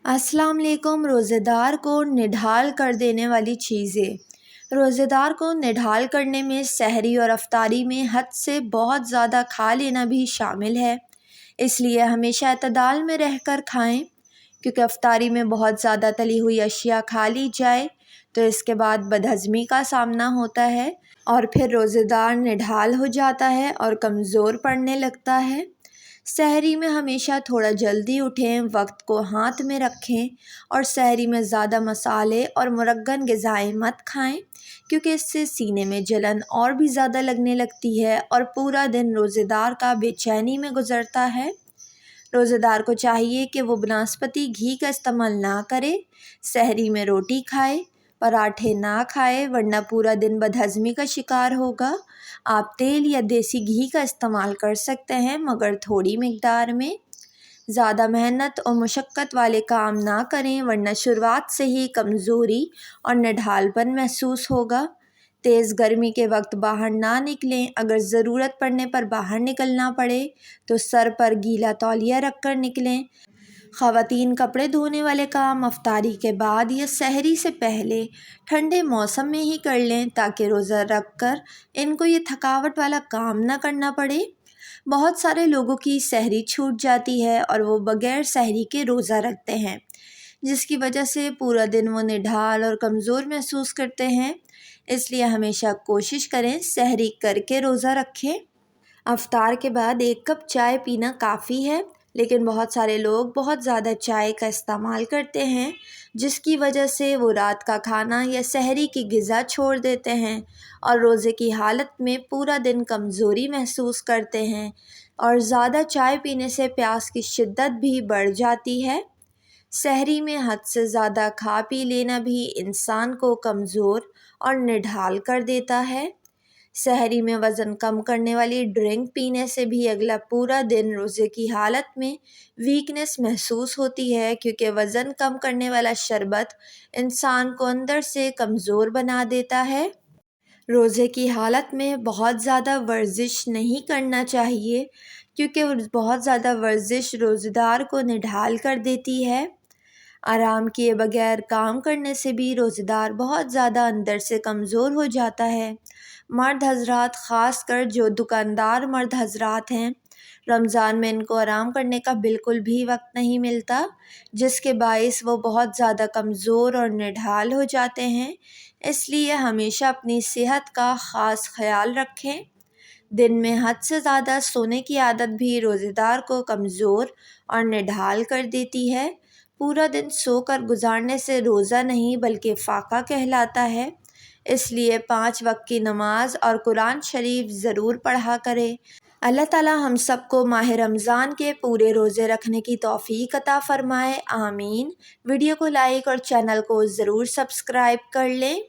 अस्सलाम वालेकुम। रोज़ेदार को निढाल कर देने वाली चीज़ें। रोज़ेदार को निढाल करने में सहरी और अफ्तारी में हद से बहुत ज़्यादा खा लेना भी शामिल है, इसलिए हमेशा एतदाल में रहकर खाएं, क्योंकि अफ्तारी में बहुत ज़्यादा तली हुई अशिया खा ली जाए तो इसके बाद बदहज़मी का सामना होता है और फिर रोज़ेदार निढाल हो जाता है और कमज़ोर पड़ने लगता है। सहरी में हमेशा थोड़ा जल्दी उठें, वक्त को हाथ में रखें और सहरी में ज़्यादा मसाले और मुरग्गन ग़िज़ाएँ मत खाएं, क्योंकि इससे सीने में जलन और भी ज़्यादा लगने लगती है और पूरा दिन रोज़ेदार का बेचैनी में गुज़रता है। रोज़ेदार को चाहिए कि वो बनस्पति घी का इस्तेमाल ना करे, सहरी में रोटी खाए, पराठे ना खाए, वरना पूरा दिन बदहज़मी का शिकार होगा। आप तेल या देसी घी का इस्तेमाल कर सकते हैं, मगर थोड़ी मिकदार में। ज़्यादा मेहनत और मुशक्क़त वाले काम ना करें, वरना शुरुआत से ही कमज़ोरी और निढालपन महसूस होगा। तेज़ गर्मी के वक्त बाहर ना निकलें। अगर ज़रूरत पड़ने पर बाहर निकलना पड़े तो सर पर गीला तौलिया रख कर निकलें। ख़वातीन कपड़े धोने वाले काम अफ्तारी के बाद या सहरी से पहले ठंडे मौसम में ही कर लें, ताकि रोज़ा रख कर इनको ये थकावट वाला काम ना करना पड़े। बहुत सारे लोगों की सहरी छूट जाती है और वो बग़ैर सहरी के रोज़ा रखते हैं, जिसकी वजह से पूरा दिन वो निढाल और कमज़ोर महसूस करते हैं। इसलिए हमेशा कोशिश करें सहरी करके रोज़ा रखें। अफ्तार के बाद 1 कप चाय पीना काफ़ी है, लेकिन बहुत सारे लोग बहुत ज़्यादा चाय का इस्तेमाल करते हैं, जिसकी वजह से वो रात का खाना या सहरी की ग़िज़ा छोड़ देते हैं और रोज़े की हालत में पूरा दिन कमज़ोरी महसूस करते हैं और ज़्यादा चाय पीने से प्यास की शिद्दत भी बढ़ जाती है। सहरी में हद से ज़्यादा खा पी लेना भी इंसान को कमज़ोर और निढाल कर देता है। सहरी में वज़न कम करने वाली ड्रिंक पीने से भी अगला पूरा दिन रोज़े की हालत में वीकनेस महसूस होती है, क्योंकि वज़न कम करने वाला शरबत इंसान को अंदर से कमज़ोर बना देता है। रोज़े की हालत में बहुत ज़्यादा वर्जिश नहीं करना चाहिए, क्योंकि बहुत ज़्यादा वर्जिश रोज़ेदार को निढाल कर देती है। आराम किए बगैर काम करने से भी रोज़ेदार बहुत ज़्यादा अंदर से कमज़ोर हो जाता है। मर्द हज़रात, ख़ास कर जो दुकानदार मर्द हज़रात हैं, रमज़ान में इनको आराम करने का बिल्कुल भी वक्त नहीं मिलता, जिसके बाइस वो बहुत ज़्यादा कमज़ोर और निढाल हो जाते हैं। इसलिए हमेशा अपनी सेहत का ख़ास ख़याल रखें। दिन में हद से ज़्यादा सोने की आदत भी रोज़ेदार को कमज़ोर और निढाल कर देती है। पूरा दिन सोकर गुजारने से रोज़ा नहीं बल्कि फ़ाक़ा कहलाता है। इसलिए 5 वक्त की नमाज और कुरान शरीफ ज़रूर पढ़ा करें। अल्लाह ताला हम सबको माह रमज़ान के पूरे रोज़े रखने की तौफ़ीक अता फ़रमाए। आमीन। वीडियो को लाइक और चैनल को ज़रूर सब्सक्राइब कर लें।